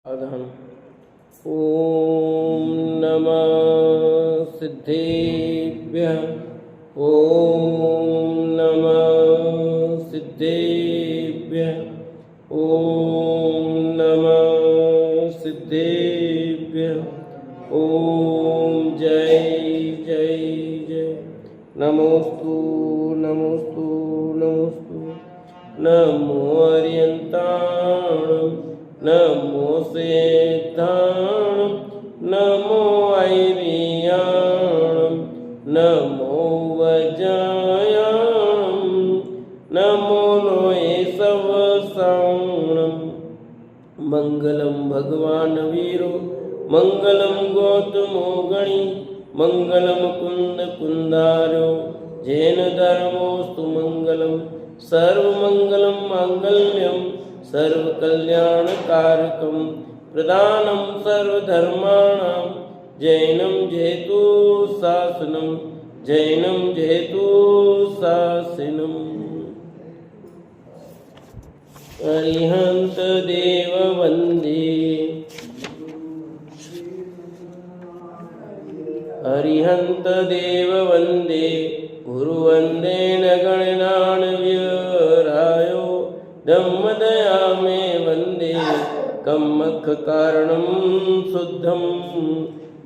अधम। ओम नमः सिद्धेभ्यः। ओम नमः सिद्धेभ्यः। ओम नमः सिद्धेभ्यः। ओम जय जय जय। नमोस्तु नमोस्तु नमोस्तु। नमो अर्यन्ताणं नमो सेद्धाणं नमो ऐरियाणं नमो वज्रायाणं नमो नोए सवसाणं। मंगलम भगवान वीरो मंगलम गौतमो गणी मंगलम कुंद कुंदारो जैन धर्मोस्तु मंगलम सर्वमंगलम मांगल्यम सर्वकल्याणकारकं प्रदानं सर्वधर्माणां जैनं जयतु शासनं जैनं जयतु शासनम्। अरिहंत देव वंदे अरिहंत देव वंदे गुरुवंदे न गणनान् व्यरायो धम्मदया मे वंदे कम्मख कारणं शुद्धम।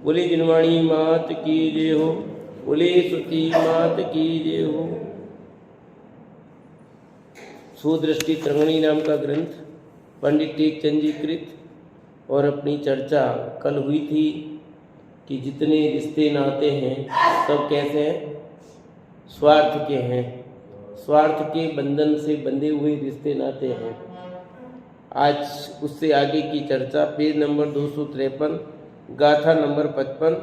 बोली जिनवाणी मात की जय हो। बोली सुती मात की जय हो। सुदृष्टि तरंगिणी नाम का ग्रंथ पंडित टेकचंद जी कृत। और अपनी चर्चा कल हुई थी कि जितने रिश्ते नाते हैं सब कैसे हैं, स्वार्थ के हैं, स्वार्थ के बंधन से बंधे हुए रिश्ते नाते हैं। आज उससे आगे की चर्चा पेज नंबर 253 गाथा नंबर 55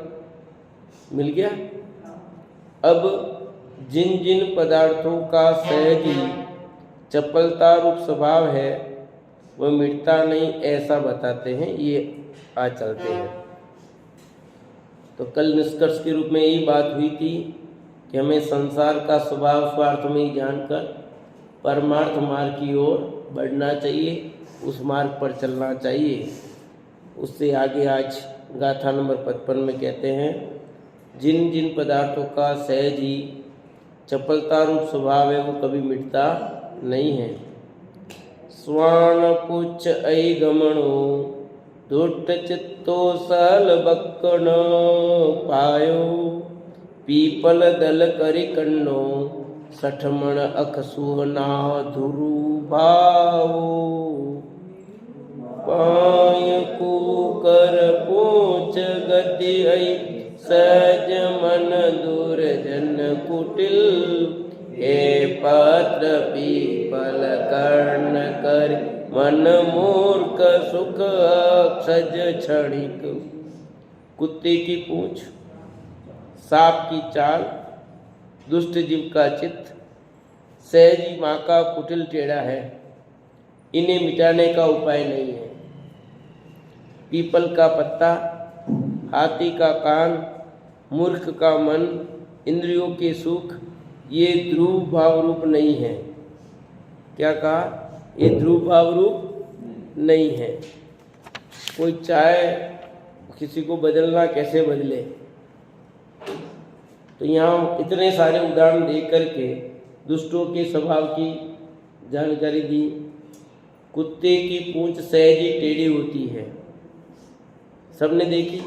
मिल गया। अब जिन जिन पदार्थों का सहज ही चपलता रूप स्वभाव है वह मिटता नहीं, ऐसा बताते हैं। ये आज चलते हैं। तो कल निष्कर्ष के रूप में यही बात हुई थी कि हमें संसार का स्वभाव स्वार्थ में ही जानकर परमार्थ मार्ग की ओर बढ़ना चाहिए, उस मार्ग पर चलना चाहिए। उससे आगे आज गाथा नंबर 55 में कहते हैं, जिन जिन पदार्थों का सहज ही चपलता रूप स्वभाव है वो कभी मिटता नहीं है। स्वान पुच्छ ऐ गमणो दुष्ट चित्तो सल बक्कन पायो पीपल दल करि कन्नो सठमण अख सुहना धुरु भावो। पाय कुकर पूछ गति ऐ सहज मन दुर्जन कुटिल हे पत्र पीपल कर्ण कर मन मूर्ख सुख अक्षज क्षणिक। कुत्ते की पूंछ, सांप की चाल, दुष्ट जीव का चित्त, सहजी माँ का कुटिल टेढ़ा है, इन्हें मिटाने का उपाय नहीं है। पीपल का पत्ता, हाथी का कान, मूर्ख का मन, इंद्रियों के सुख, ये ध्रुव भाव रूप नहीं है। क्या कहा? ये ध्रुव भाव रूप नहीं है। कोई चाहे किसी को बदलना कैसे बदले, तो यहाँ इतने सारे उदाहरण दे करके दुष्टों के स्वभाव की जानकारी दी। कुत्ते की पूंछ सहज ही टेढ़ी होती है, सबने देखी।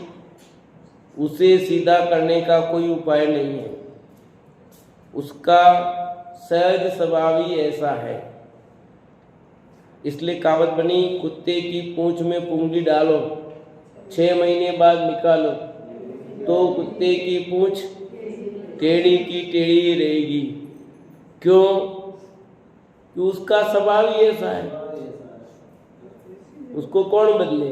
उसे सीधा करने का कोई उपाय नहीं है, उसका सहज स्वभाव ही ऐसा है। इसलिए कहावत बनी, कुत्ते की पूंछ में पुंगली डालो 6 महीने बाद निकालो तो कुत्ते की पूंछ टेढ़ी की टेढ़ी ही रहेगी। क्यों? कि उसका स्वभाव ही ऐसा है, उसको कौन बदले।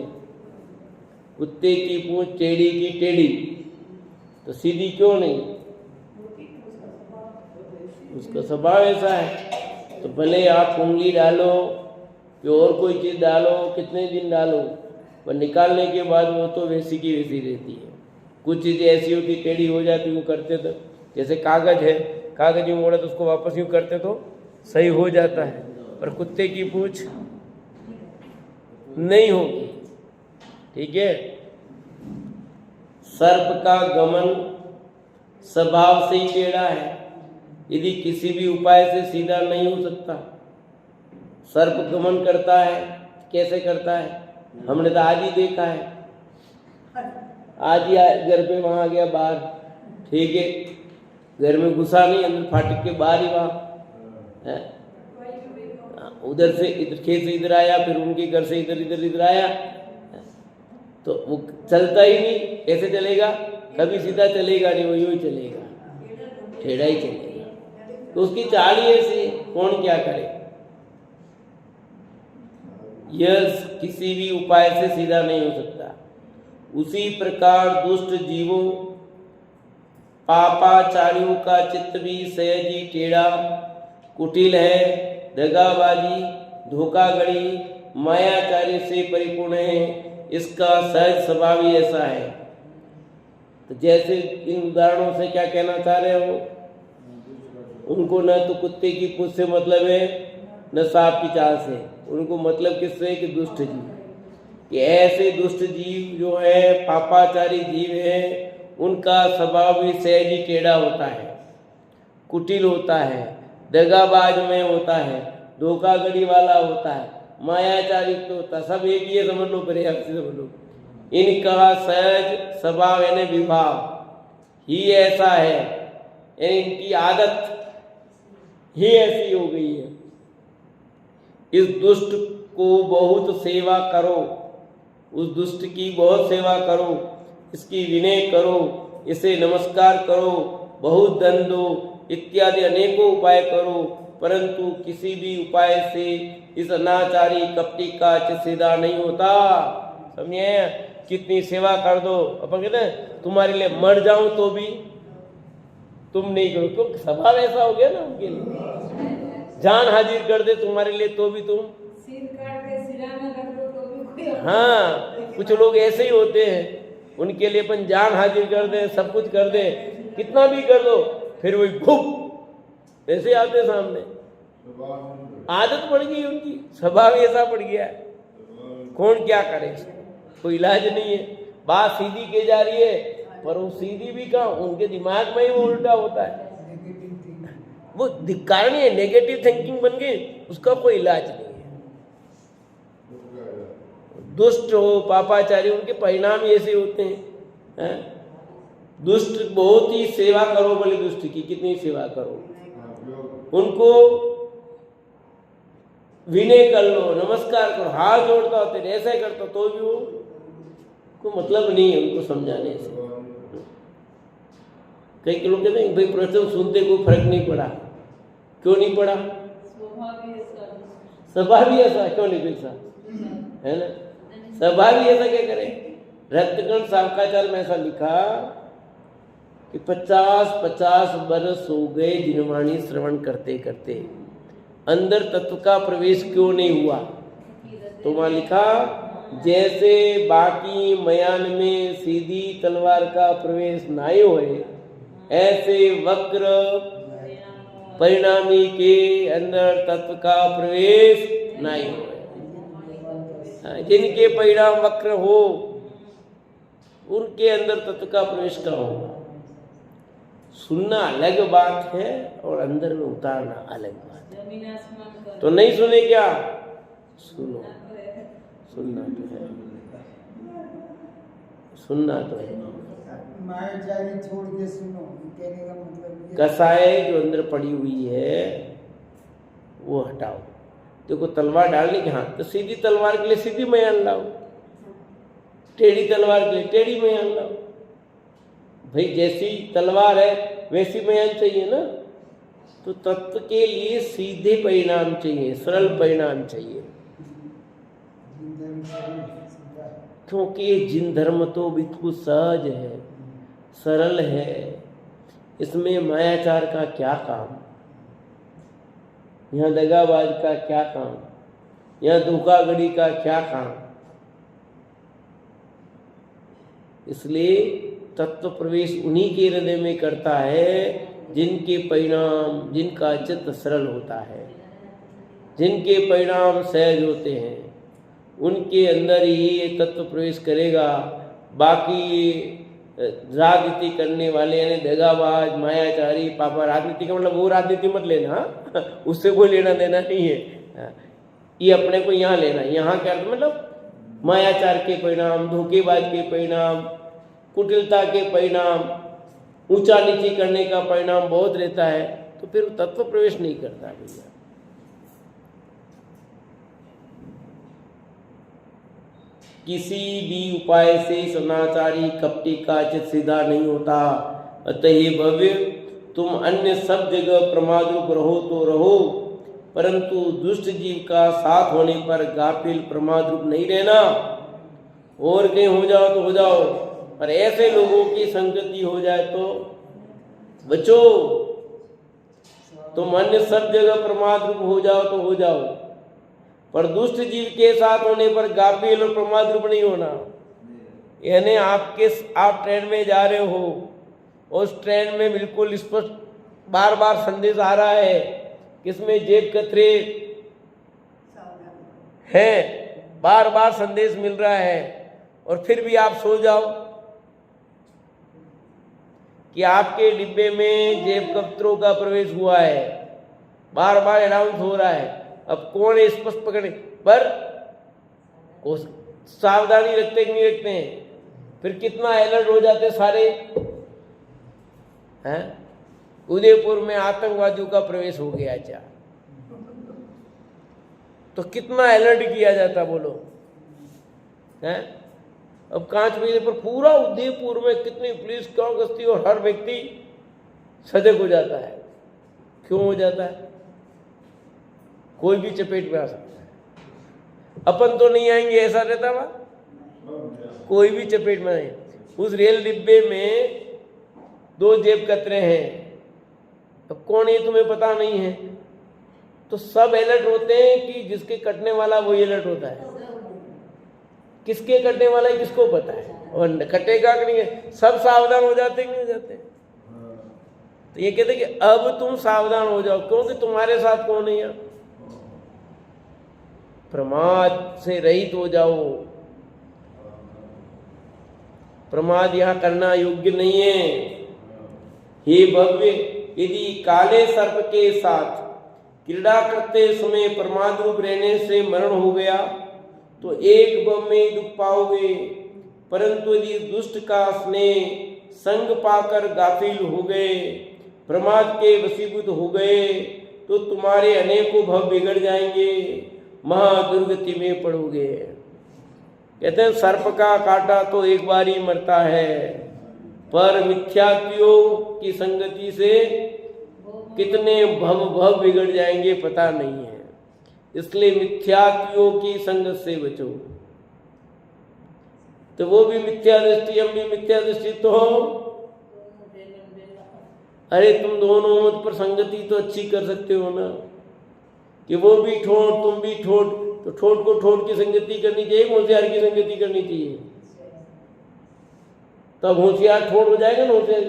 कुत्ते की पूंछ टेढ़ी की टेढ़ी, तो सीधी क्यों नहीं? उसका स्वभाव ऐसा है। तो भले आप उंगली डालो कि और कोई चीज़ डालो, कितने दिन डालो, पर निकालने के बाद वो तो वैसी की वैसी रहती है। कुछ चीज़ें ऐसी होती टेढ़ी हो जाती, यूँ करते तो जैसे कागज है, कागज यूँ मोड़ा तो उसको वापस यूँ करते तो सही हो जाता है, पर कुत्ते की पूंछ नहीं होगी। ठीक है। सर्प का गमन स्वभाव से ही टेढ़ा है, यदि किसी भी उपाय से सीधा नहीं हो सकता। सर्प गमन करता है, कैसे करता है? हमने तो आज ही देखा है, आज ही घर पे वहां गया बाहर, ठीक है, घर में घुसा नहीं, अंदर फाटक के बाहर ही वहां है, उधर से इधर, खेत से इधर आया, फिर उनके घर से इधर आया, तो वो चलता ही नहीं। कैसे चलेगा? कभी सीधा चलेगा नहीं, वो यूं ही चलेगा, टेढ़ा ही चलेगा। तो उसकी चाल ही ऐसी, कौन क्या करे? यह किसी भी उपाय से सीधा नहीं हो सकता। उसी प्रकार दुष्ट जीवों पापाचारियों का चित्त भी सहज ही टेढ़ा कुटिल है, दगाबाजी, धोखाधड़ी, मायाचार्य से परिपूर्ण है। इसका सहज स्वभाव ही ऐसा है। तो जैसे इन उदाहरणों से क्या कहना चाह रहे हो? उनको न तो कुत्ते की पूंछ से मतलब है, न सांप की चाल से। उनको मतलब किससे? कि दुष्ट जीव। ये ऐसे दुष्ट जीव जो है, पापाचारी जीव है, उनका स्वभाव भी सहज ही टेढ़ा होता है, कुटिल होता है, दगाबाज में होता है, धोखाधड़ी वाला होता है, मायाचारित होता है। सब एक ही समझ लो, पर्याप्त समझ लो। इनका सहज स्वभाव यानी विभाव ही ऐसा है, यानी इनकी आदत ही ऐसी हो गई है। इस दुष्ट को बहुत सेवा करो, उस दुष्ट की बहुत सेवा करो, इसकी विनय करो, इसे नमस्कार करो, बहुत धन दो, इत्यादि अनेकों उपाय करो, परंतु किसी भी उपाय से इस अनाचारी कपटी का चित्त सीधा नहीं होता। समझे? कितनी सेवा कर दो, अपन कहते हैं तुम्हारे लिए मर जाऊं तो भी तुम नहीं करो, क्योंकि स्वभाव ऐसा हो गया ना उनके लिए। जान हाजिर कर दे तुम्हारे लिए तो भी तुम सिर काट दे, सिरा में रख दो तो भी कोई। हाँ, कुछ लोग ऐसे ही होते हैं, उनके लिए अपन जान हाजिर कर दे, सब कुछ कर दे, कितना भी कर दो, फिर वही भूप ऐसे आते सामने। आदत पड़ गई उनकी, स्वभाव ऐसा पड़ गया है, कौन क्या करे? कोई इलाज नहीं है। बात सीधी की जा रही है, पर वो सीधी भी कहाँ, उनके दिमाग में ही वो उल्टा होता है। वो कारण है, नेगेटिव थिंकिंग बन गई, उसका कोई इलाज नहीं है। दुष्ट हो, पापाचारी, उनके परिणाम ऐसे होते हैं। दुष्ट बहुत ही सेवा करो, बोले दुष्ट की कितनी सेवा करो, उनको विनय कर लो, नमस्कार करो, हाथ जोड़ता हो, तेरे ऐसा ही करता, तो भी वो को मतलब नहीं है उनको समझाने से। कई लोग कहते हैं भाई प्रवचन सुनते कोई फर्क नहीं पड़ा। क्यों नहीं पड़ा? स्वभाव ही ऐसा, क्यों नहीं पैसा है ना? स्वभाव ही ऐसा, क्या करें? रत्नगण शांकाचार्य में ऐसा लिखा कि 50 बरस हो गए जिनवाणी श्रवण करते करते, अंदर तत्व का प्रवेश क्यों नहीं हुआ? तो वहां लिखा जैसे बाकी मयान में सीधी तलवार का प्रवेश नहीं होए, ऐसे वक्र परिणामी के अंदर तत्व का प्रवेश नहीं होए। जिनके परिणाम वक्र हो, उनके अंदर तत्व का प्रवेश कहाँ होगा? सुनना अलग बात है और अंदर में उतारना अलग बात है। तो नहीं सुने क्या? सुनो, सुनना तो है, सुनना तो है। मायाचारी छोड़ के सुनो, कहने का मतलब कसाई जो अंदर पड़ी हुई है वो हटाओ। देखो तलवार डालने के हाथ, तो सीधी तलवार के लिए सीधी मयान लाओ, टेढ़ी तलवार के लिए टेढ़ी मयान लाओ। भाई जैसी तलवार है वैसी मयान चाहिए ना। तो तत्व के लिए सीधे परिणाम चाहिए, सरल परिणाम चाहिए, क्योंकि जिन धर्म तो बिल्कुल सहज है, सरल है, इसमें मायाचार का क्या काम, यहाँ दगाबाज का क्या काम, यहाँ धोखाधड़ी का क्या काम। इसलिए तत्व प्रवेश उन्हीं के हृदय में करता है जिनके परिणाम, जिनका चित्त सरल होता है, जिनके परिणाम सहज होते हैं। उनके अंदर ही ये तत्व प्रवेश करेगा। बाकी राजनीति करने वाले यानी दगाबाज, मायाचारी, पापा, राजनीति का मतलब वो राजनीति मत लेना, उससे कोई लेना देना नहीं है। ये अपने को यहाँ लेना, यहाँ क्या मतलब मायाचार के परिणाम, धोखेबाज के परिणाम, कुटिलता के परिणाम, ऊंचा नीची करने का परिणाम बहुत रहता है, तो फिर तत्व प्रवेश नहीं करता भैया। किसी भी उपाय से सदाचारी कपटी का चित सीधा नहीं होता। अतः भव्य, तुम अन्य सब जगह प्रमाद रूप रहो तो रहो, परंतु दुष्ट जीव का साथ होने पर गाफिल प्रमाद रूप नहीं रहना। और कहीं हो जाओ तो हो जाओ, पर ऐसे लोगों की संगति हो जाए तो बचो। तुम अन्य सब जगह प्रमाद रूप हो जाओ तो हो जाओ, पर दुष्ट जीव के साथ होने पर गाफिल और प्रमाद रूप नहीं होना। यानी आप ट्रेन में जा रहे हो, उस ट्रेन में बिल्कुल स्पष्ट बार बार संदेश आ रहा है किसमें जेब कतरे हैं, बार बार संदेश मिल रहा है, और फिर भी आप सो जाओ कि आपके डिब्बे में जेब कतरों का प्रवेश हुआ है, बार बार अनाउंस हो रहा है। अब कौन स्पष्ट पकड़े, पर सावधानी रखते कि नहीं रखते हैं, फिर कितना अलर्ट हो जाते सारे हैं। उदयपुर में आतंकवादियों का प्रवेश हो गया, अच्छा तो कितना अलर्ट किया जाता बोलो हैं। अब 5 बजे पर पूरा उदयपुर में कितनी पुलिस क्यों गश्ती, और हर व्यक्ति सजग हो जाता है। क्यों हो जाता है? कोई भी चपेट में आ सकता है, अपन तो नहीं आएंगे ऐसा रहता हुआ, कोई भी चपेट में नहीं। उस रेल डिब्बे में 2 जेब कतरे हैं, अब कौन है तुम्हें पता नहीं है, तो सब अलर्ट होते हैं कि जिसके कटने वाला वही अलर्ट होता है। किसके कटने वाला है किसको पता है, और कटेगा कि नहीं है, सब सावधान हो जाते कि नहीं हो जाते। तो ये कहते कि अब तुम सावधान हो जाओ, क्योंकि तुम्हारे साथ कौन है यहाँ। प्रमाद से रहित हो जाओ। प्रमाद यहाँ करना योग्य नहीं है। हे भव्य, यदि काले सर्प के साथ क्रीड़ा करते समय प्रमाद रूप रहने से मरण हो गया तो एक बम में दुख पाओगे, परंतु यदि दुष्ट का स्नेह संग पाकर गाफिल हो गए, प्रमाद के वशीभूत हो गए, तो तुम्हारे अनेकों भव बिगड़ जाएंगे, महादुर्गति में पड़ोगे। कहते हैं सर्प का काटा तो एक बार ही मरता है, पर मिथ्यात्वियों की संगति से कितने भव बिगड़ जाएंगे पता नहीं है। इसलिए मिथ्यात्वियों की संगत से बचो। तो वो भी मिथ्या दृष्टि, हम भी मिथ्या दृष्टि तो हो। अरे तुम दोनों मत पर संगति तो अच्छी कर सकते हो ना, कि वो भी ठोट तुम भी ठोट, तो ठोट को ठोट की संगति करनी चाहिए, होशियार की संगति करनी चाहिए, तब होशियार ठोट हो जाएगा ना। होशियार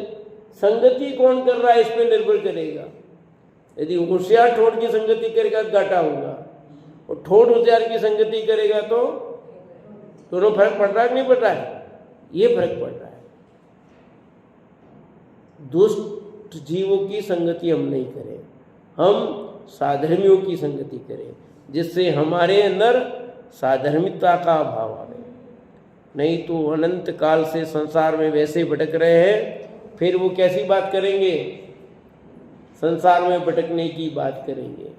संगति कौन कर रहा है इस पर निर्भर करेगा। यदि होशियार ठोट की संगति करेगा तो घाटा होगा, और ठोट होशियार की संगति करेगा तो दोनों फर्क पड़ रहा है नहीं पड़ रहा है, ये फर्क पड़ रहा है। दुष्ट जीवों की संगति हम नहीं करें, हम साधर्मियों की संगति करें, जिससे हमारे अंदर साधर्मिकता का भाव आवे। नहीं तो अनंत काल से संसार में वैसे भटक रहे हैं, फिर वो कैसी बात करेंगे, संसार में भटकने की बात करेंगे।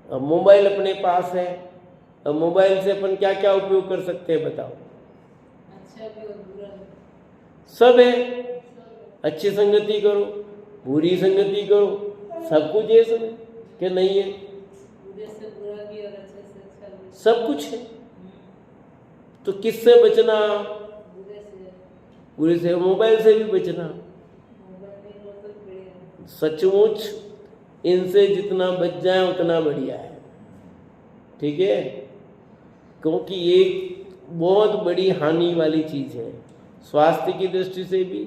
अब मोबाइल अपने पास है, अब मोबाइल से अपन क्या क्या उपयोग कर सकते हैं बताओ। अच्छा भी और बुरा भी। सब है, अच्छी संगति करो, बुरी संगति करो, सब कुछ है इसमें, क्या नहीं है? बुरे से बुरा भी और अच्छे से अच्छा भी। सब कुछ है। तो किससे बचना? बुरे से। बुरे से, मोबाइल से भी बचना। मोबाइल भी बहुत बढ़िया है। सचमुच इनसे जितना बच जाए उतना बढ़िया है, ठीक है, क्योंकि ये बहुत बड़ी हानि वाली चीज़ है, स्वास्थ्य की दृष्टि से भी,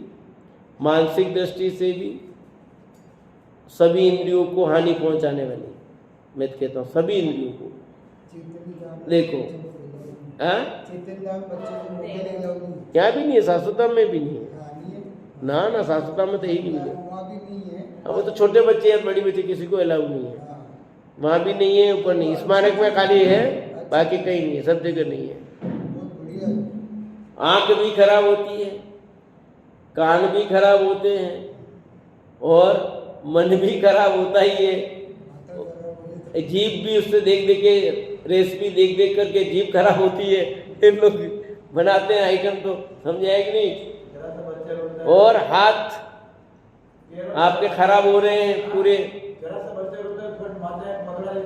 मानसिक दृष्टि से भी, सभी इंद्रियों को हानि पहुंचाने वाली। मैं कहता हूँ सभी इंद्रियों को, चेतन धाम देखो हाँ चेतन धाम बच्चों को मोबाइल अलाउ नहीं है। यहाँ भी नहीं है, सासुधाम में भी नहीं है। हाँ, नहीं है। ना ना सासुधाम में तो ही नहीं है। वहाँ भी नहीं है। अब वो तो छोटे बच्चे हैं, बड़ी बच्चे किसी को अलाउ नहीं है। हाँ, वहाँ भी नहीं है, ऊपर नहीं, स्मारक में खाली है, बाकी कहीं नहीं है, सब जगह नहीं है। बहुत बढ़िया है। आंख भी खराब होती है, कान भी खराब होते हैं और मन भी खराब होता ही है। माता खराब हो जाती जीभ भी उससे देख देख के, रेसिपी देख देख करके जीभ खराब होती है। इन लोग बनाते हैं आइटम तो समझे कि नहीं। और हाथ आपके खराब हो रहे हैं पूरे,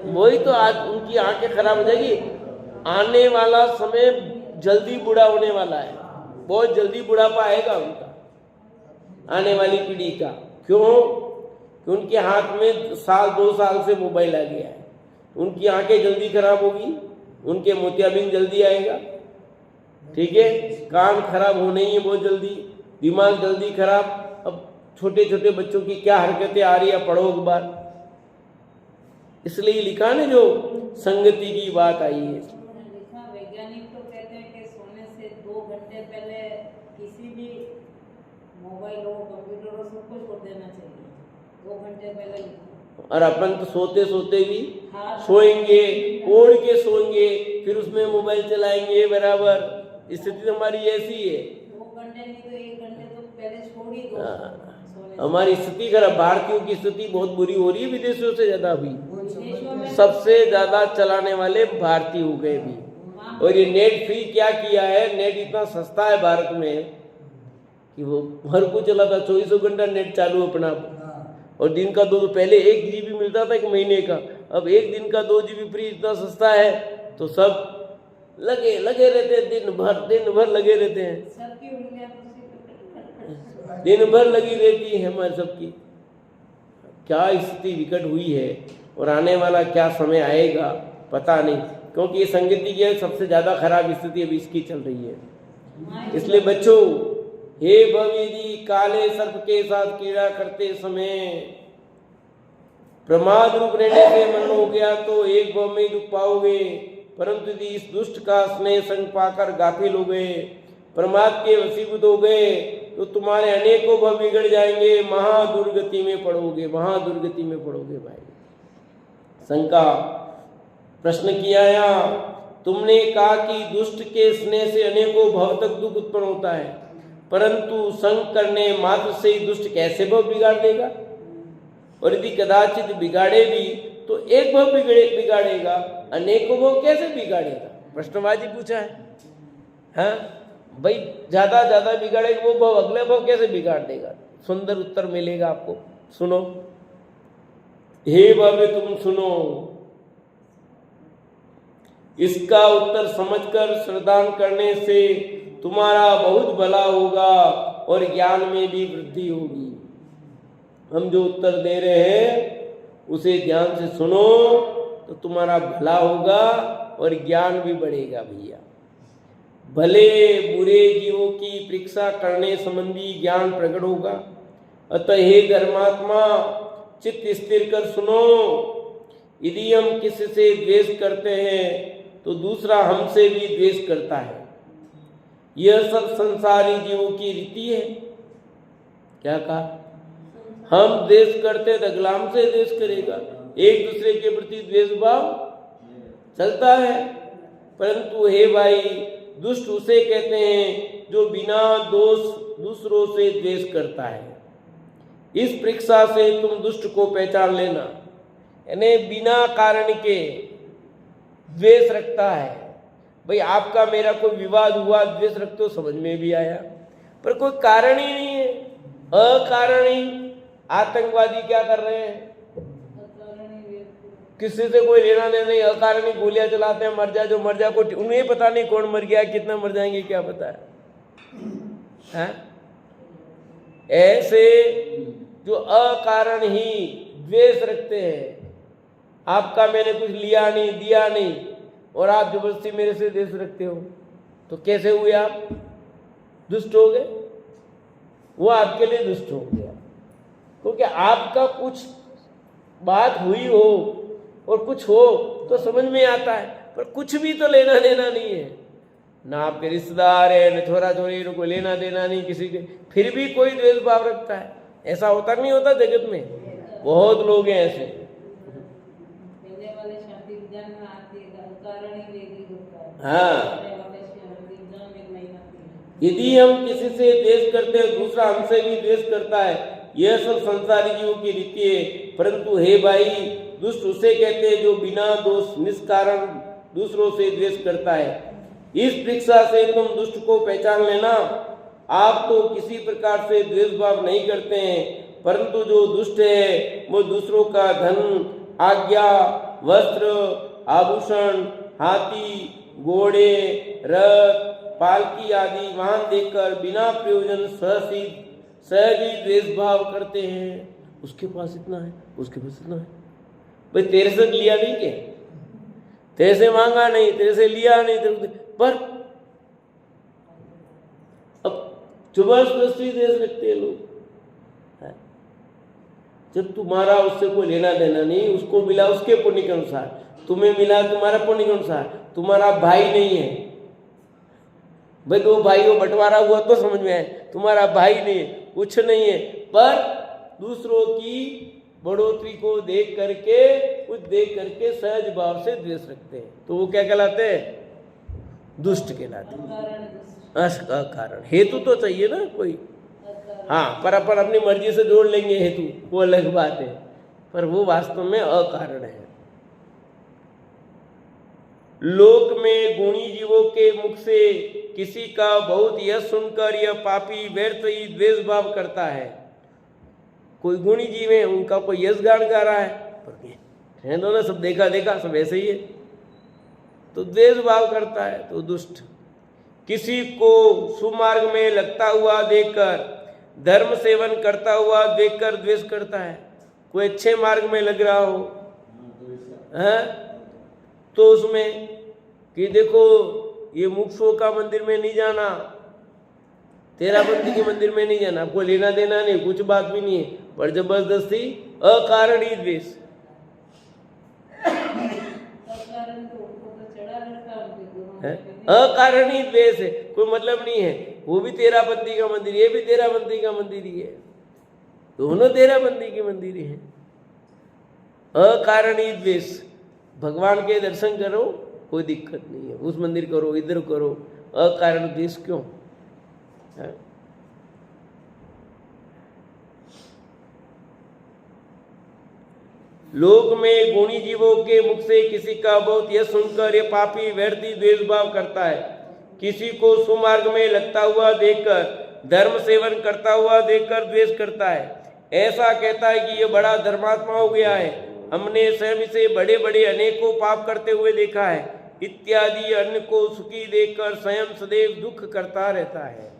वही तो आज उनकी आंखें खराब हो जाएगी। आने वाला समय जल्दी बूढ़ा होने वाला है, बहुत जल्दी बुढ़ापा आएगा उनका, आने वाली पीढ़ी का। क्यों? कि उनके हाथ में साल 2 साल से मोबाइल आ गया है, उनकी आंखें जल्दी खराब होगी, उनके मोतियाबिंद जल्दी आएगा, ठीक है, कान खराब होने ही है बहुत जल्दी, दिमाग जल्दी खराब। अब छोटे छोटे बच्चों की क्या हरकतें आ रही है, पढ़ो एक बार। इसलिए लिखा ना जो संगति की बात आई है। लिखा वैज्ञानिक तो कहते हैं कि सोने से 2 घंटे पहले किसी भी मोबाइल हो, कंप्यूटर हो, सबको छोड़ देना चाहिए। 2 घंटे पहले लिखा। और अपन तो सोते सोते भी हाँ। सोएंगे, ओढ़ के सोएंगे, फिर उसमें मोबाइल चलाएंगे बराबर। स्थिति हमारी ऐसी है। 2 घंटे नहीं तो 1 घंटे तो पहले छोड़ ही दो सोने से। हमारी स्थिति खराब, भारतीयों की स्थिति बहुत बुरी हो रही है विदेशों से ज्यादा अभी। विदेशों में सबसे ज्यादा चलाने वाले भारतीय हो गए भी। और ये नेट फ्री क्या किया है, नेट इतना सस्ता है भारत में कि वो हर को चलाता, 24 घंटा नेट चालू अपना। और दिन का 2, पहले 1 GB मिलता था 1 महीने का, अब 1 दिन का 2 GB फ्री, इतना सस्ता है तो सब लगे रहते हैं, दिन भर लगे रहते हैं, सबकी उंगलियां उसी दिन भर लगी रहती है हमारे सबकी। क्या स्थिति विकट हुई है और आने वाला क्या समय आएगा पता नहीं, क्योंकि ये संगति की सबसे ज्यादा खराब स्थिति अभी इसकी चल रही है। इसलिए बच्चों, हे भवेदी, काले सर्प के साथ क्रीड़ा करते समय प्रमाद रूप रहने से मन हो गया तो एक भव में दुख पाओगे, परंतु यदि इस दुष्ट का स्नेह संग पाकर गाफिल हो गए, प्रमाद के वशीभूत हो गए तो तुम्हारे अनेकों भव बिगड़ जाएंगे, महादुर्गति में पड़ोगे, महादुर्गति में पड़ोगे। भाई शंका प्रश्न किया यहाँ, तुमने कहा कि दुष्ट के स्नेह से अनेकों भव तक दुख उत्पन्न होता है, परंतु संग करने मात्र से ही दुष्ट कैसे भव बिगाड़ देगा? और यदि कदाचित बिगाड़े भी तो एक भव बिगाड़ेगा, अनेकों भव कैसे बिगाड़ेगा? प्रश्नवादी पूछा है। हाँ भाई, ज्यादा बिगाड़ेगा वो भव, अगले भव कैसे बिगाड़ देगा? सुंदर उत्तर मिलेगा आपको, सुनो। हे भव्य तुम सुनो, इसका उत्तर समझकर श्रद्धान करने से तुम्हारा बहुत भला होगा और ज्ञान में भी वृद्धि होगी। हम जो उत्तर दे रहे हैं उसे ध्यान से सुनो तो तुम्हारा भला होगा और ज्ञान भी बढ़ेगा भैया। भले बुरे जीवों की परीक्षा करने संबंधी ज्ञान प्रकट होगा। अतः हे धर्मात्मा, चित्त स्थिर कर सुनो। यदि हम किसी से द्वेष करते हैं तो दूसरा हमसे भी द्वेष करता है। यह सब संसारी जीवों की रीति है। क्या कहा? हम द्वेष करते तो अगला हमसे द्वेष करेगा, एक दूसरे के प्रति द्वेष भाव चलता है। परंतु हे भाई, दुष्ट उसे कहते हैं जो बिना दोष दूसरों से द्वेष करता है। इस परीक्षा से तुम दुष्ट को पहचान लेना, यानी बिना कारण के द्वेष रखता है। भाई आपका मेरा कोई विवाद हुआ, द्वेष रखते हो, समझ में भी आया, पर कोई कारण ही नहीं है, अकारण ही। आतंकवादी क्या कर रहे हैं? किसी से कोई लेना देना नहीं, अकारण ही गोलियां चलाते हैं, मर जा जो मर जा, को उन्हें पता नहीं कौन मर गया, कितना मर जाएंगे क्या पता है? ऐसे जो अकारण ही द्वेष रखते हैं, आपका मैंने कुछ लिया नहीं दिया नहीं और आप जबरदस्ती मेरे से द्वेष रखते हो, तो कैसे हुए आप? दुष्ट हो गए। वो आपके लिए दुष्ट हो गया, क्योंकि आपका कुछ बात हुई हो और कुछ हो तो समझ में आता है। पर कुछ भी तो लेना देना नहीं है, ना आपके रिश्तेदार है, न छोरा छोरी, इनको लेना देना नहीं किसी के, फिर भी कोई द्वेष भाव रखता है। ऐसा होता नहीं होता जगत में? बहुत लोग हैं ऐसे। पहले वाले शादी विधान में आती है, कारण ही वेदी होता है। हाँ, पहले वाले शादी विधान में नहीं आती है। यदि हम किसी से द्वेष करते हैं, दूसरा हमसे भी द्वेष करता है, यह सब संसारी जीवों की रीति है। परंतु हे भाई, दुष्ट उसे कहते हैं जो बिना दोष निष्कारण दूसरों से द्वेष करता है। इस परीक्षा से तुम दुष्ट को पहचान लेना। आप तो किसी प्रकार से द्वेष भाव नहीं करते हैं, परंतु जो दुष्ट है वो दूसरों का धन, आज्ञा, वस्त्र, आभूषण, हाथी, घोड़े, रथ, पालकी आदि वाहन देकर बिना प्रयोजन सहज ही द्वेष भाव करते हैं। उसके पास इतना है, उसके पास इतना है। भाई तेरे से लिया नहीं क्या? तेरे से मांगा नहीं, तेरे से लिया नहीं, तेरे पर अब जबरदस्ती देश रखते हैं लोग। जब तुम्हारा उससे कोई लेना देना नहीं, उसको मिला उसके पुण्य के अनुसार, तुम्हें मिला तुम्हारा पुण्य के अनुसार, तुम्हारा भाई नहीं है भाई, दो भाइयों बंटवारा हुआ तो समझ में आए, तुम्हारा भाई नहीं है, कुछ नहीं है, पर दूसरों की बढ़ोतरी को देख करके, कुछ देख करके सहज भाव से द्वेष रखते हैं, तो वो क्या कहलाते हैं? दुष्ट कहलाते हैं। अकारण हेतु तो चाहिए ना कोई, हाँ, पर अपन अपनी मर्जी से जोड़ लेंगे हेतु, वो अलग बात है, पर वो वास्तव में अकारण है। लोक में गुणी जीवों के मुख से किसी का बहुत यश सुनकर यह पापी व्यर्थ ही द्वेष भाव करता है। कोई गुणी जीव है, उनका कोई यश गान गा रहा है, पर है ना, सब देखा देखा सब ऐसे ही है, तो द्वेष भाव करता है, तो दुष्ट। किसी को सुमार्ग में लगता हुआ देखकर, धर्म सेवन करता हुआ देखकर द्वेष करता है। कोई अच्छे मार्ग में लग रहा हो है, तो उसमें कि देखो ये मुक्षों का मंदिर में नहीं जाना, तेराबंदी के मंदिर में नहीं जाना, आपको लेना देना नहीं, कुछ बात भी नहीं है, पर जबरदस्ती अकारण ही द्वेष। अकारण ही द्वेष है, कोई मतलब नहीं है। वो भी तेराबंदी का मंदिर, ये भी तेराबंदी का मंदिर ही है, दोनों तेराबंदी के मंदिर हैं। अकारण ही द्वेष। भगवान के दर्शन करो, कोई दिक्कत नहीं है, उस मंदिर करो, इधर करो, अकारण द्वेष क्यों है? लोक में गुणी जीवों के मुख से किसी का बहुत यश सुनकर ये पापी व्यर्थी द्वेष भाव करता है। किसी को सुमार्ग में लगता हुआ देखकर, धर्म सेवन करता हुआ देखकर द्वेष करता है। ऐसा कहता है कि ये बड़ा धर्मात्मा हो गया है, हमने स्वयं से बड़े बड़े अनेकों पाप करते हुए देखा है, इत्यादि। अन्य को सुखी देखकर स्वयं सदैव दुख करता रहता है।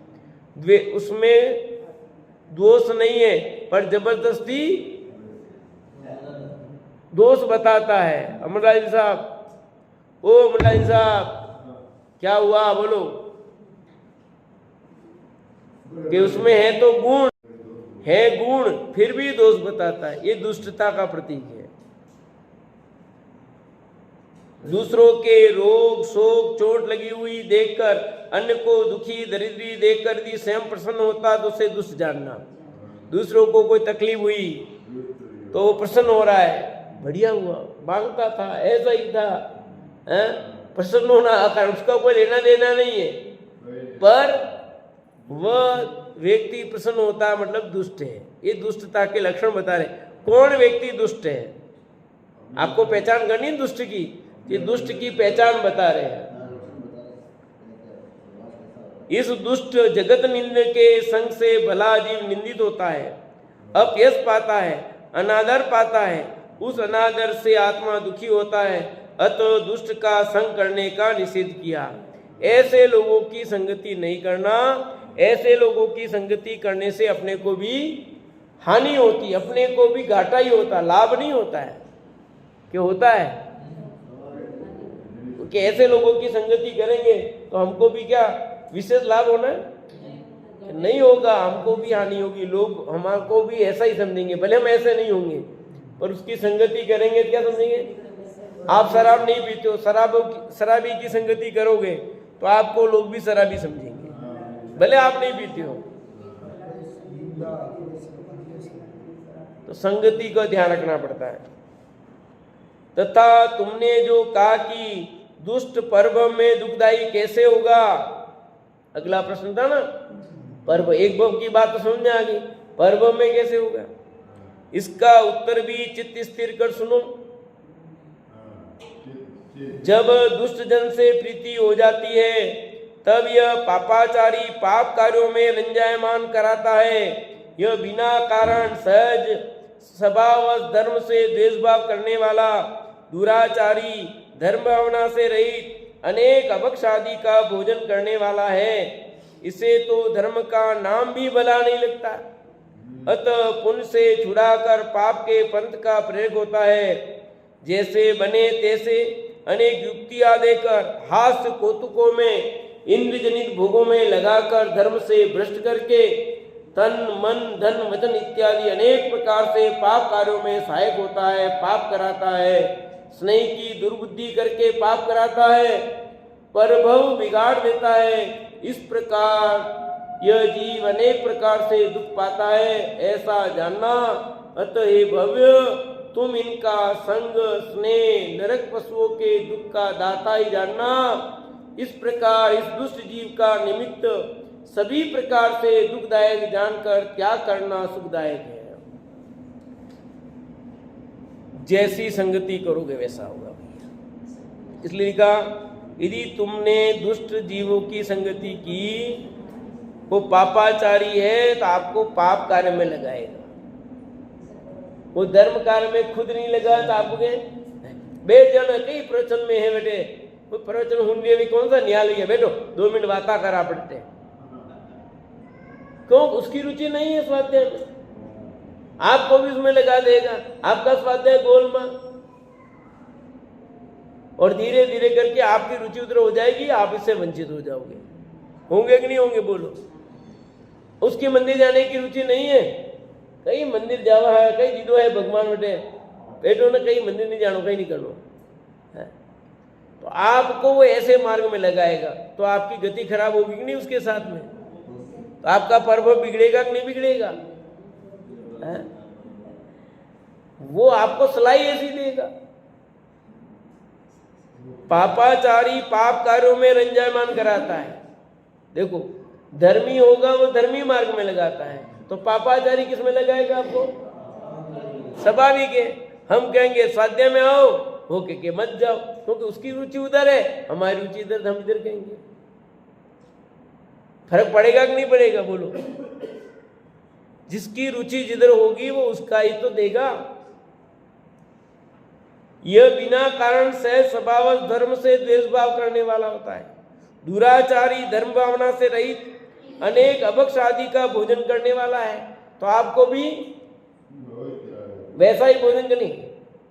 उसमें दोष नहीं है, पर जबरदस्ती दोष बताता है। अमरलाल साहब, ओ अमरलाल साहब, क्या हुआ बोलो? कि उसमें है तो गुण, है गुण, फिर भी दोष बताता है, ये दुष्टता का प्रतीक है। दूसरों के रोग शोक चोट लगी हुई देखकर, अन्य को दुखी दरिद्री देखकर यदि स्वयं प्रसन्न होता तो उसे दुष्ट जानना। दूसरों को कोई तकलीफ हुई तो वो प्रसन्न हो रहा है, बढ़िया हुआ, मांगता था, ऐसा ही था, प्रसन्न होना आकार, उसका कोई लेना देना नहीं है, पर वह व्यक्ति प्रसन्न होता है मतलब दुष्ट है। ये दुष्टता के लक्षण बता रहे। कौन व्यक्ति दुष्ट है, आपको पहचान करनी है दुष्ट की, ये दुष्ट की पहचान बता रहे हैं। इस दुष्ट जगत निंद के संग से भला जीव निंदित होता है, अपयश पाता है, अनादर पाता है, उस अनादर से आत्मा दुखी होता है, अतः दुष्ट का संग करने का निषेध किया। ऐसे लोगों की संगति नहीं करना। ऐसे लोगों की संगति करने से अपने को भी हानि होती, अपने को भी घाटा ही होता, लाभ नहीं होता है। क्या होता है? क्योंकि ऐसे लोगों की संगति करेंगे तो हमको भी क्या विशेष लाभ होना है? नहीं होगा, हमको भी हानि होगी। लोग हमको भी ऐसा ही समझेंगे, भले हम ऐसे नहीं होंगे, पर उसकी संगति करेंगे क्या समझेंगे? आप शराब नहीं पीते हो, शराबी की संगति करोगे तो आपको लोग भी शराबी समझेंगे, भले आप नहीं पीते हो। तो संगति का ध्यान रखना पड़ता है। तथा तुमने जो कहा कि दुष्ट पर्व में दुखदाई कैसे होगा, अगला प्रश्न था ना, पर्व एक भव की बात तो समझ में आ गई, पर्व में कैसे होगा, इसका उत्तर भी चित्त स्थिर कर सुनो। जब दुष्ट जन से प्रीति हो जाती है तब यह पापाचारी पाप कार्यों में रंजायमान कराता है। यह बिना कारण सहज स्वभाव धर्म से द्वेषभाव करने वाला दुराचारी, धर्म भावना से रहित, अनेक अभक्ष आदि का भोजन करने वाला है। इसे तो धर्म का नाम भी भला नहीं लगता। अतः पुण्य से छुड़ाकर पाप के पंथ का प्रयोग होता है। जैसे बने तैसे अनेक युक्तियां देकर हास्य कौतुकों में इंद्रजनित भोगों में लगाकर धर्म से भ्रष्ट करके तन मन धन वचन इत्यादि अनेक प्रकार से पाप कार्यों में सहायक होता है, पाप कराता है। स्नेह की दुर्बुद्धि करके पाप कराता है, परभव बिगाड़ देता है। इस प्रकार यह जीव अनेक प्रकार से दुख पाता है, ऐसा जानना। अतः हे भव्य, तुम इनका संग स्नेह नरक पशुओं के दुख का दाता ही जानना। इस प्रकार इस दुष्ट जीव का निमित्त सभी प्रकार से दुखदायक जानकर त्याग करना सुखदायक है। जैसी संगति करोगे वैसा होगा भैया। इसलिए कहा यदि तुमने दुष्ट जीवों की संगति की, वो पापाचारी है तो आपको पाप कार्य में लगाएगा। वो धर्म कार्य में खुद नहीं लगा तो आपको बैठ जाना, कई प्रवचन में है बेटे, वो प्रवचन हुंडी भी कौन सा न्याय है, बैठो 2 मिनट बाता करा पड़ते। क्यों? उसकी रुचि नहीं है स्वाध्याय में, आपको भी उसमें लगा देगा। आपका स्वाध्याय गोलमाल, और धीरे धीरे करके आपकी रुचि उधर हो जाएगी, आप इससे वंचित हो जाओगे। होंगे कि नहीं होंगे बोलो? उसकी मंदिर जाने की रुचि नहीं है, कहीं मंदिर जावा है, कहीं जिदो है भगवान बेटे बैठो ना, कहीं मंदिर नहीं जानो, कहीं नहीं करो है। तो आपको वो ऐसे मार्ग में लगाएगा तो आपकी गति खराब होगी कि नहीं उसके साथ में? तो आपका पर्व बिगड़ेगा कि नहीं बिगड़ेगा है? वो आपको सलाह ऐसी देगा। पापाचारी पाप कार्यों में रंजायमान कराता है। देखो धर्मी होगा वो धर्मी मार्ग में लगाता है, तो पापाचारी किस में लगाएगा आपको? स्वाभाविक है, हम कहेंगे स्वाध्याय में आओ, होके के मत जाओ, क्योंकि उसकी रुचि उधर है, हमारी रुचि इधर, हम इधर कहेंगे। फर्क पड़ेगा कि नहीं पड़ेगा बोलो? जिसकी रुचि जिधर होगी वो उसका ही तो देगा। यह बिना कारण सहज स्वभाव धर्म से द्वेषभाव करने वाला होता है। दुराचारी, धर्म भावना से रहित, अनेक अभक्ष आदि का भोजन करने वाला है। तो आपको भी वैसा ही भोजन करनी।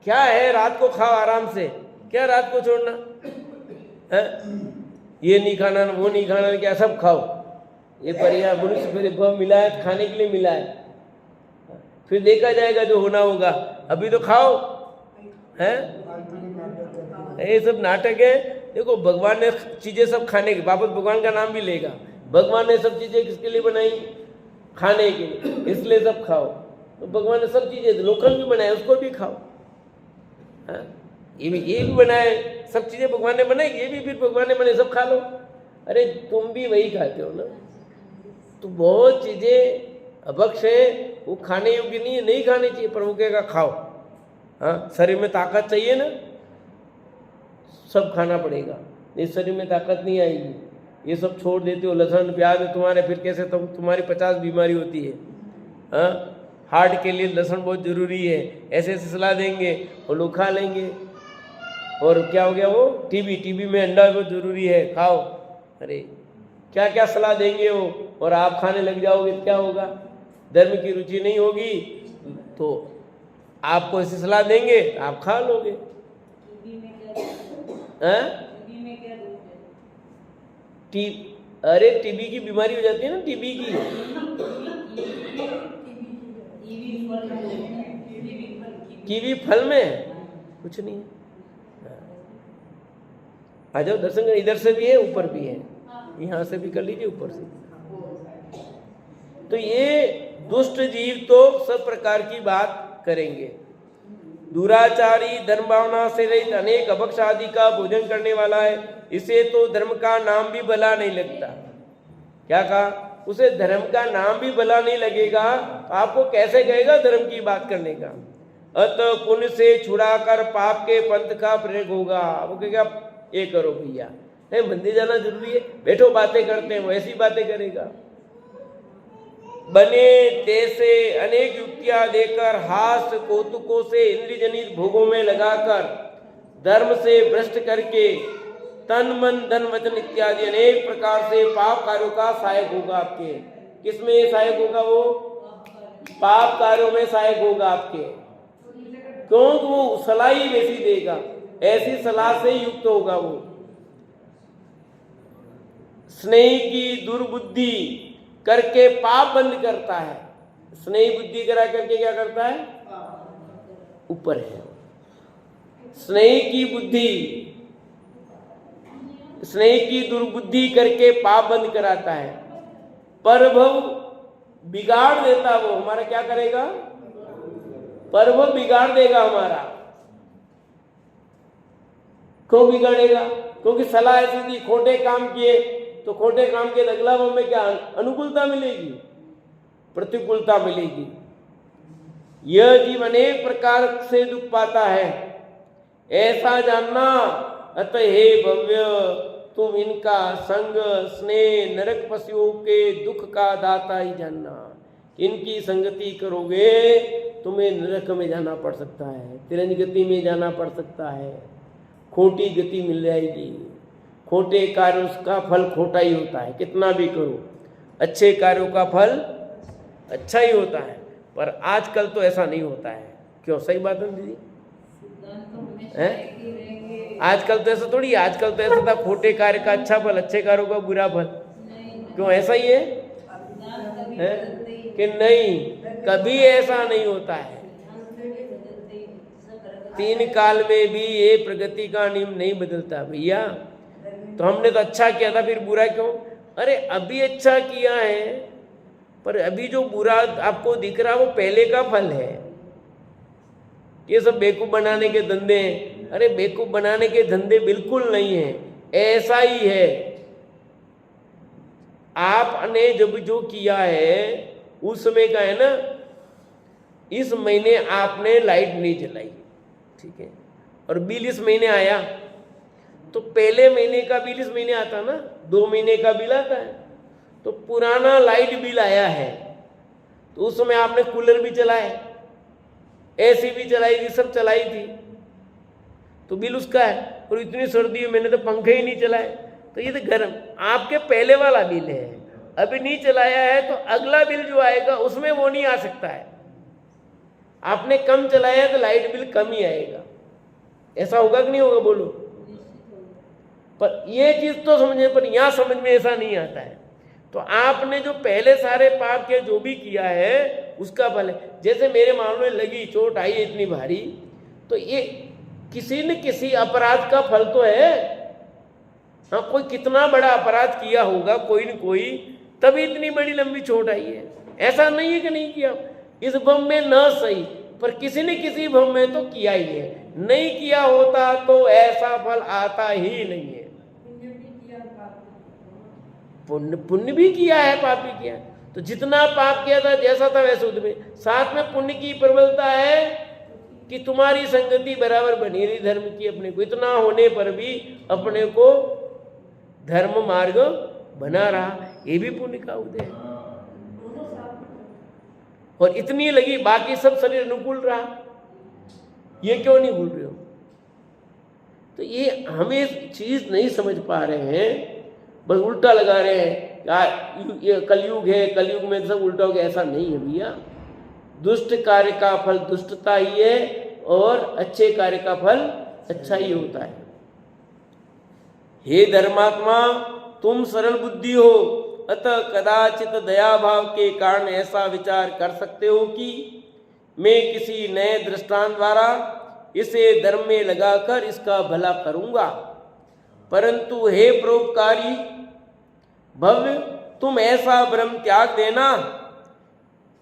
क्या है, रात को खाओ आराम से, क्या रात को छोड़ना है? ये नहीं खाना वो नहीं खाना, क्या सब खाओ। ये परिवार मनुष्य फिर मिला है, खाने के लिए मिला है, फिर देखा जाएगा जो होना होगा। अभी तो खाओ है, ये सब नाटक है। देखो भगवान ने चीजें सब खाने की, वापस भगवान का नाम भी लेगा। भगवान ने सब चीजें किसके लिए बनाई? खाने के लिए, इसलिए सब खाओ। तो भगवान ने सब चीजें, लोखंड भी बनाए उसको भी खाओ, ये भी बनाए, सब चीजें भगवान ने बनाई, ये भी फिर भगवान ने बनाई, सब खा लो। अरे तुम भी वही खाते हो ना। तो बहुत चीजें अभक्ष है, वो खाने योग्य नहीं है, नहीं खानी चाहिए, पर वो कहेगा खाओ। हाँ, शरीर में ताकत चाहिए ना, सब खाना पड़ेगा, इस शरीर में ताकत नहीं आएगी। ये सब छोड़ देते हो, लहसुन प्याज तुम्हारे, फिर कैसे तुम्हारी 50 बीमारी होती है। हाँ, हार्ट के लिए लहसुन बहुत जरूरी है, ऐसे ऐसे सलाह देंगे और लोग खा लेंगे। और क्या हो गया वो टीबी में अंडा बहुत जरूरी है, खाओ। अरे क्या क्या सलाह देंगे वो, और आप खाने लग जाओगे तो क्या होगा? धर्म की रुचि नहीं होगी तो आपको ऐसी सलाह देंगे, आप खा लोगे। अरे टीबी की बीमारी हो जाती है ना, टीबी की। कीवी फल में कुछ नहीं है। आ जाओ दर्शन कर, इधर से भी है ऊपर भी है, यहाँ से भी कर लीजिए ऊपर से। तो ये दुष्ट जीव तो सब प्रकार की बात करेंगे। दुराचारी, धर्म भावना से रहित, अनेक अभक्ष आदि का भोजन करने वाला है, इसे तो धर्म का नाम भी भला नहीं लगता। क्या कहा? उसे धर्म का नाम भी भला नहीं लगेगा, तो आपको कैसे कहेगा धर्म की बात करने का। अतः पुण्य से छुड़ाकर पाप के पंथ का प्रयोग होगा। वो कहेगा ये करो भैया, नहीं मंदिर जाना जरूरी है, बैठो बातें करते हैं, वो ऐसी बातें करेगा। बने तैसे अनेक युक्तियां देकर, हास्य कौतुकों से इंद्रिय जनित भोगों में लगाकर, धर्म से भ्रष्ट करके, तन मन धन वचन इत्यादि अनेक प्रकार से पाप कार्यों का सहायक होगा आपके। किसमें सहायक होगा? वो पाप कार्यों में सहायक होगा आपके। क्योंकि वो सलाह ही वैसी देगा, ऐसी सलाह से युक्त होगा वो। स्नेह की दुर्बुद्धि करके पाप बंद करता है। स्नेह बुद्धि करा करके क्या करता है? ऊपर है। स्नेह की बुद्धि, स्नेह की दुर्बुद्धि करके पाप बंद कराता है। परभव बिगाड़ देता वो हमारा, क्या करेगा? परभव बिगाड़ देगा हमारा। क्यों बिगाड़ेगा? क्योंकि सलाह ऐसी थी, खोटे काम किए तो खोटे काम के अगला वो में क्या अनुकूलता मिलेगी? प्रतिकूलता मिलेगी। यह जीव अनेक प्रकार से दुख पाता है, ऐसा जानना। अतः हे भव्य, तुम इनका संग स्नेह नरक पशुओं के दुख का दाता ही जानना। इनकी संगति करोगे तुम्हें नरक में जाना पड़ सकता है, तिरंज गति में जाना पड़ सकता है, खोटी गति मिल जाएगी। खोटे कार्यों का फल खोटा ही होता है, कितना भी करो। अच्छे कार्यों का फल अच्छा ही होता है, पर आजकल तो ऐसा नहीं होता है। क्यों? सही बात है दीदी? आजकल तो ऐसा थोड़ी, आजकल तो ऐसा था खोटे कार्य का अच्छा फल, अच्छे कार्यों का बुरा फल। क्यों ऐसा ही है? कि नहीं, कभी ऐसा नहीं होता है। तीन काल में भी ये प्रगति का नियम नहीं बदलता भैया। तो हमने तो अच्छा किया था, फिर बुरा क्यों? अरे अभी अच्छा किया है, पर अभी जो बुरा आपको दिख रहा वो पहले का फल है। ये सब बेवकूफ बनाने के धंधे हैं। अरे बेवकूफ बनाने के धंधे बिल्कुल नहीं है, ऐसा ही है। आपने जब जो किया है उस समय का है ना, इस महीने आपने लाइट नहीं जलाई, ठीक है, और बिल इस महीने आया, तो पहले महीने का बिल इस महीने आता ना, 2 महीने का बिल आता है। तो पुराना लाइट बिल आया है, तो उस समय आपने कूलर भी चलाए, एसी भी चलाई थी, सब चलाई थी, तो बिल उसका है। और इतनी सर्दी है मैंने तो पंखे ही नहीं चलाए, तो ये तो गर्म आपके पहले वाला बिल है। अभी नहीं चलाया है तो अगला बिल जो आएगा उसमें वो नहीं आ सकता है। आपने कम चलाया है तो लाइट बिल कम ही आएगा। ऐसा होगा कि नहीं होगा? बोलो। पर ये चीज तो समझे, पर यहां समझ में ऐसा नहीं आता है। तो आपने जो पहले सारे पाप के जो भी किया है उसका फल है। जैसे मेरे मामले में लगी चोट आई इतनी भारी, तो ये किसी न किसी अपराध का फल तो है। हाँ, कोई कितना बड़ा अपराध किया होगा कोई न कोई, तभी इतनी बड़ी लंबी चोट आई है। ऐसा नहीं है कि नहीं किया, इस भव में न सही, पर किसी न किसी भव में तो किया ही है। नहीं किया होता तो ऐसा फल आता ही नहीं है। पुण्य भी किया है, पाप भी किया है। तो जितना पाप किया था, जैसा था वैसे उसमें, साथ में पुण्य की प्रबलता है कि तुम्हारी संगति बराबर बनी रही धर्म की। अपने को इतना होने पर भी अपने को धर्म मार्ग बना रहा, ये भी पुण्य का उदय है। और इतनी लगी, बाकी सब शरीर अनुकूल रहा, ये क्यों नहीं भूल रहे हो? तो ये हमें चीज नहीं समझ पा रहे हैं, बस उल्टा लगा रहे हैं। ये कलयुग है, कलयुग में सब उल्टा हो गया, ऐसा नहीं है भैया। दुष्ट कार्य का फल दुष्टता ही है, और अच्छे कार्य का फल अच्छा ही होता है। हे धर्मात्मा, तुम सरल बुद्धि हो, अतः कदाचित दया भाव के कारण ऐसा विचार कर सकते हो कि मैं किसी नए दृष्टांत द्वारा इसे धर्म में लगाकर इसका भला करूंगा। परंतु हे परोपकारी भव्य, तुम ऐसा भ्रम त्याग देना,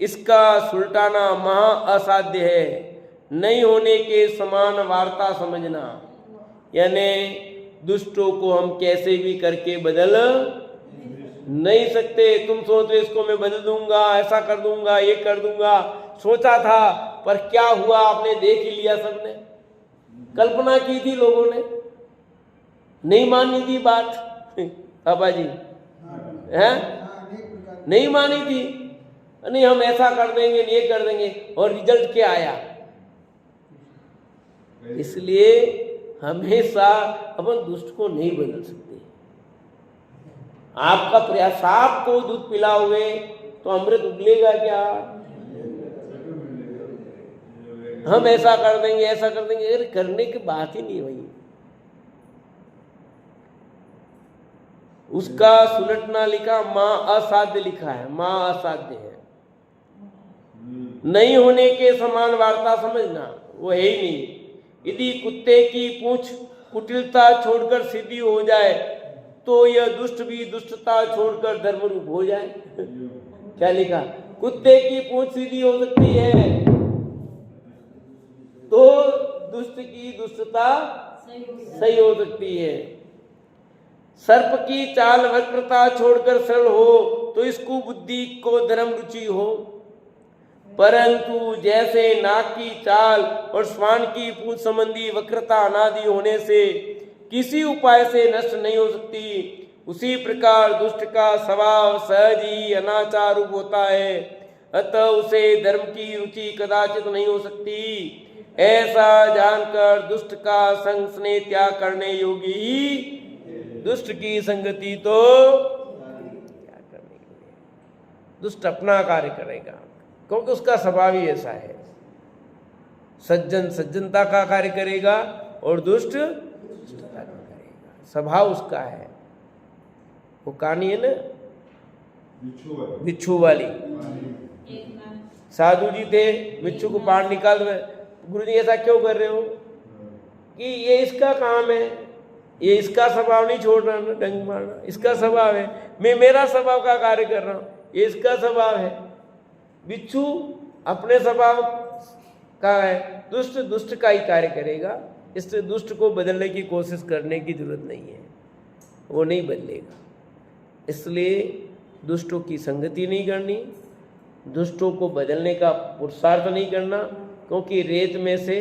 इसका सुलटाना महा असाध्य है। नहीं होने के समान वार्ता समझना, यानी दुष्टों को हम कैसे भी करके बदल नहीं सकते। तुम सोचो इसको मैं बदल दूंगा, ऐसा कर दूंगा, ये कर दूंगा, सोचा था, पर क्या हुआ आपने देख ही लिया। सबने कल्पना की थी, लोगों ने नहीं मानी थी बात। पापा जी हैं, नहीं मानी थी, नहीं हम ऐसा कर देंगे, ये कर देंगे, और रिजल्ट क्या आया। इसलिए हमेशा अपन दुष्ट को नहीं बदल सकते। आपका प्रयास, सांप को दूध पिलाओगे तो अमृत उगलेगा क्या? हम ऐसा कर देंगे, ऐसा कर देंगे, अरे करने की बात ही नहीं भाई। उसका सुलटना लिखा, मां असाध्य लिखा है, मां असाध्य है। नहीं होने के समान वार्ता समझना, वो है ही नहीं। यदि कुत्ते की पूंछ कुटिलता छोड़कर सीधी हो जाए तो यह दुष्ट भी दुष्टता छोड़कर धर्मरूप हो जाए। क्या लिखा? कुत्ते की पूंछ सीधी हो सकती है तो दुष्ट की दुष्टता सही हो सकती है। सर्प की चाल वक्रता छोड़कर सरल हो तो इसको बुद्धि को धर्म रुचि हो, परंतु जैसे नाक की चाल और श्वान की पूंछ संबंधी वक्रता अनादि होने से किसी उपाय से नष्ट नहीं हो सकती, उसी प्रकार दुष्ट का स्वभाव सहज ही अनाचार रूप होता है, अतः उसे धर्म की रुचि कदाचित नहीं हो सकती। ऐसा जानकर दुष्ट का संग स्नेह त्याग करने योगी ही दुष्ट की संगति तो क्या करने के लिए, दुष्ट अपना कार्य करेगा, क्योंकि उसका स्वभाव ही ऐसा है। सज्जन सज्जनता का कार्य करेगा और दुष्ट दुष्टता का करेगा, स्वभाव उसका है। वो कहानी है ना बिच्छू वाली। साधु जी थे, बिच्छू को बाहर निकाल दो। गुरु जी ऐसा क्यों कर रहे हो? कि ये इसका काम है, ये इसका स्वभाव नहीं छोड़ रहा ना, डंग मारना इसका स्वभाव है, मैं मेरा स्वभाव का कार्य कर रहा हूँ, ये इसका स्वभाव है। बिच्छू अपने स्वभाव का है, दुष्ट दुष्ट का ही कार्य करेगा, इससे दुष्ट को बदलने की कोशिश करने की जरूरत नहीं है, वो नहीं बदलेगा। इसलिए दुष्टों की संगति नहीं करनी, दुष्टों को बदलने का पुरुषार्थ नहीं करना, क्योंकि रेत में से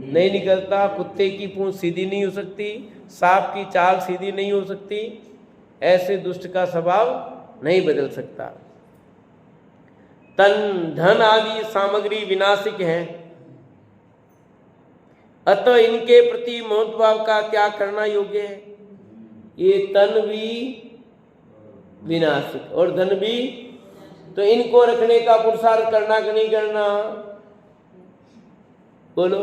नहीं निकलता, कुत्ते की पूंछ सीधी नहीं हो सकती, सांप की चाल सीधी नहीं हो सकती, ऐसे दुष्ट का स्वभाव नहीं बदल सकता। तन धन आदि सामग्री विनाशिक हैं, अतः इनके प्रति मोहभाव का त्याग करना योग्य है। ये तन भी विनाशिक और धन भी, तो इनको रखने का पुरुषार्थ करना कि नहीं करना? बोलो।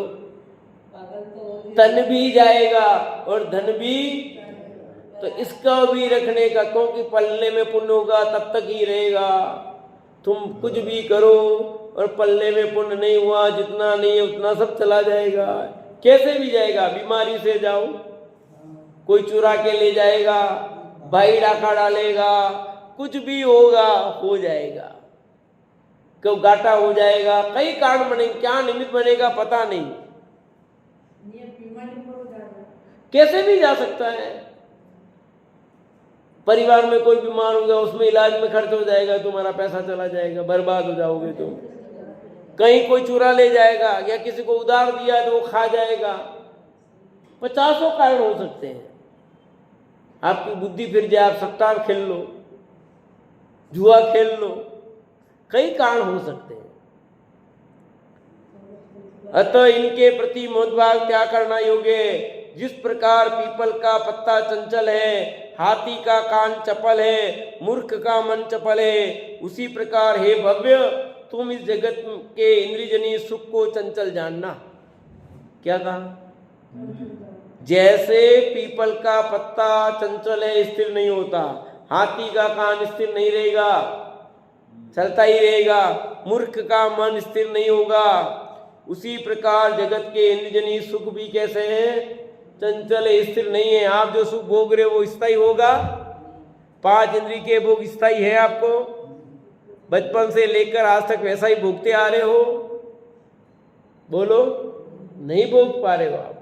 तन भी जाएगा और धन भी, तो इसका भी रखने का, क्योंकि पल्ले में पुण्य होगा तब तक ही रहेगा। तुम कुछ भी करो और पल्ले में पुण्य नहीं हुआ, जितना नहीं है उतना सब चला जाएगा। कैसे भी जाएगा, बीमारी से जाओ, कोई चुरा के ले जाएगा, भाई डाका डालेगा, कुछ भी होगा, हो जाएगा, क्यों घाटा हो जाएगा, कई कारण बनेंगे, क्या निमित्त बनेगा पता नहीं, कैसे भी जा सकता है। परिवार में कोई बीमार हो गया, उसमें इलाज में खर्च हो जाएगा, तुम्हारा पैसा चला जाएगा, बर्बाद हो जाओगे तुम। कहीं कोई चुरा ले जाएगा या किसी को उधार दिया तो वो खा जाएगा, 50 कारण हो सकते हैं। आपकी बुद्धि फिर जाए, आप सट्टा खेल लो, जुआ खेल लो, कई कारण हो सकते हैं। अतः इनके प्रति मोहभाव त्याग करना योग्य है। जिस प्रकार पीपल का पत्ता चंचल है, हाथी का कान चपल है, मूर्ख का मन चपल है, उसी प्रकार हे भव्य, तुम इस जगत के इंद्रियजनी सुख को चंचल जानना। क्या कहा? जैसे पीपल का पत्ता चंचल है, स्थिर नहीं होता, हाथी का कान स्थिर नहीं रहेगा, चलता ही रहेगा, मूर्ख का मन स्थिर नहीं होगा, उसी प्रकार जगत के इंद्रियजनी सुख भी कैसे है? चंचल है, स्थिर नहीं है। आप जो सुख भोग रहे हो वो स्थायी होगा? 5 इंद्रिय के भोग स्थायी है? आपको बचपन से लेकर आज तक वैसा ही भोगते आ रहे हो? बोलो, नहीं भोग पा रहे हो आप।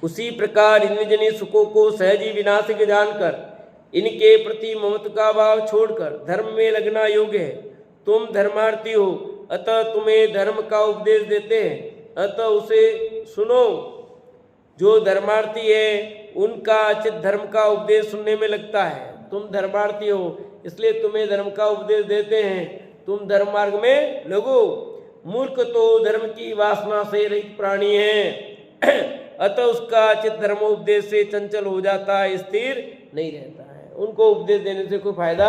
उसी प्रकार इंद्रियजन्य सुखों को सहज ही विनाशिक जानकर इनके प्रति ममत्व का भाव छोड़कर धर्म में लगना योग्य है। तुम धर्मार्थी हो, अतः तुम्हें धर्म का उपदेश देते हैं, अतः उसे सुनो। जो धर्मार्थी है उनका चित्त धर्म का उपदेश सुनने में लगता है। तुम धर्मार्थी हो इसलिए तुम्हें धर्म का उपदेश देते हैं, तुम धर्म मार्ग में लगो। मूर्ख तो धर्म की वासना से रहित प्राणी है, अतः उसका चित्त धर्मोपदेश से चंचल हो जाता है, स्थिर नहीं रहता है। उनको उपदेश देने से कोई फायदा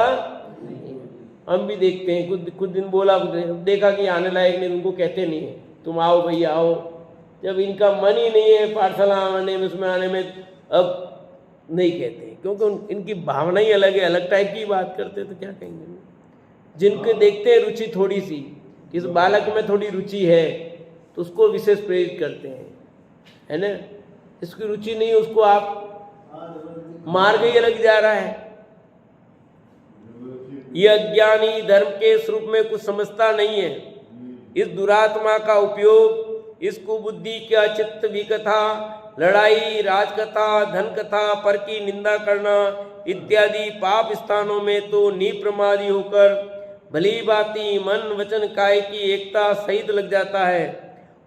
नहीं है। हम भी देखते हैं, कुछ दिन बोला, देखा कि आने लायक नहीं, उनको कहते नहीं है तुम आओ भैया आओ। जब इनका मन ही नहीं है पाठशाला आने में, उसमें आने में, अब नहीं कहते क्योंकि इनकी भावना ही अलग है, अलग टाइप की बात करते तो क्या कहेंगे। जिनके देखते हैं रुचि थोड़ी सी, किस बालक में थोड़ी रुचि है तो उसको विशेष प्रेरित करते हैं, है ना। इसकी रुचि नहीं, उसको आप मार्ग ही अलग जा रहा है। यह अज्ञानी धर्म के स्वरूप में कुछ समझता नहीं है। इस दुरात्मा का उपयोग इस कुबुद्धि का चित्त विकथा, लड़ाई, राजकथा, धन कथा, पर की निंदा करना इत्यादि पाप स्थानों में तो निप्रमादी होकर भली भांति मन वचन काय की एकता सहित लग जाता है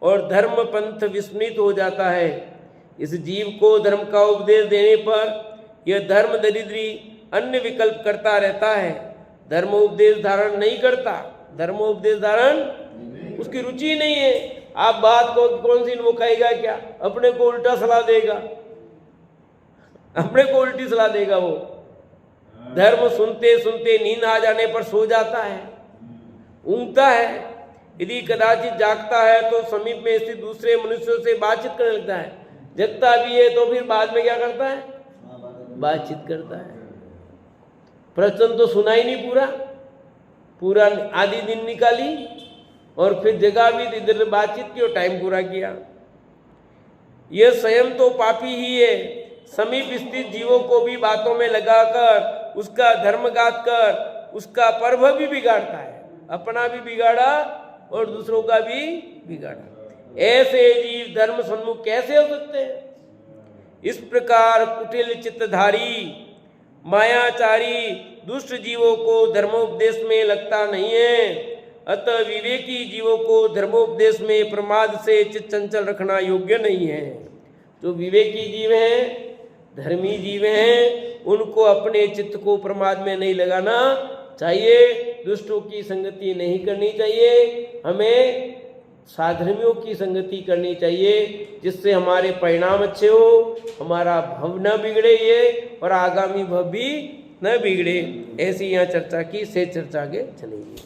और धर्म पंथ विस्मृत हो जाता है। इस जीव को धर्म का उपदेश देने पर यह धर्म दरिद्री अन्य विकल्प करता रहता है, धर्मोपदेश धारण नहीं करता। धर्मोपदेश धारण उसकी रुचि नहीं है। आप बात को कौन सी वो कहेगा क्या, अपने को उल्टा सलाह देगा, अपने को उल्टी सलाह देगा। वो धर्म सुनते सुनते नींद आ जाने पर सो जाता है, ऊँघता है। यदि कदाचित जागता है तो समीप में स्थित दूसरे मनुष्यों से बातचीत करने लगता है। जगता भी है तो फिर बाद में क्या करता है, बातचीत करता है। प्रश्न तो सुना ही नहीं पूरा आधी दिन निकाली और फिर जगह भी इधर बातचीत की और टाइम पूरा किया। यह स्वयं तो पापी ही है, समीप स्थित जीवों को भी बातों में लगाकर उसका धर्मघात कर उसका पर्व भी बिगाड़ता है, अपना भी बिगाड़ा और दूसरों का भी बिगाड़ा। ऐसे जीव धर्म सम्मुख कैसे हो सकते हैं? इस प्रकार कुटिल चित्तधारी मायाचारी दुष्ट जीवों को धर्मोपदेश में लगता नहीं है। अतः विवेकी जीवों को धर्मोपदेश में प्रमाद से चित्त चंचल रखना योग्य नहीं है। जो विवेकी जीव हैं, धर्मी जीव हैं, उनको अपने चित्त को प्रमाद में नहीं लगाना चाहिए, दुष्टों की संगति नहीं करनी चाहिए। हमें साधर्मियों की संगति करनी चाहिए, जिससे हमारे परिणाम अच्छे हो, हमारा भव न बिगड़े ये और आगामी भव भी न बिगड़े। ऐसी यहाँ चर्चा की, से चर्चा आगे चलेगी।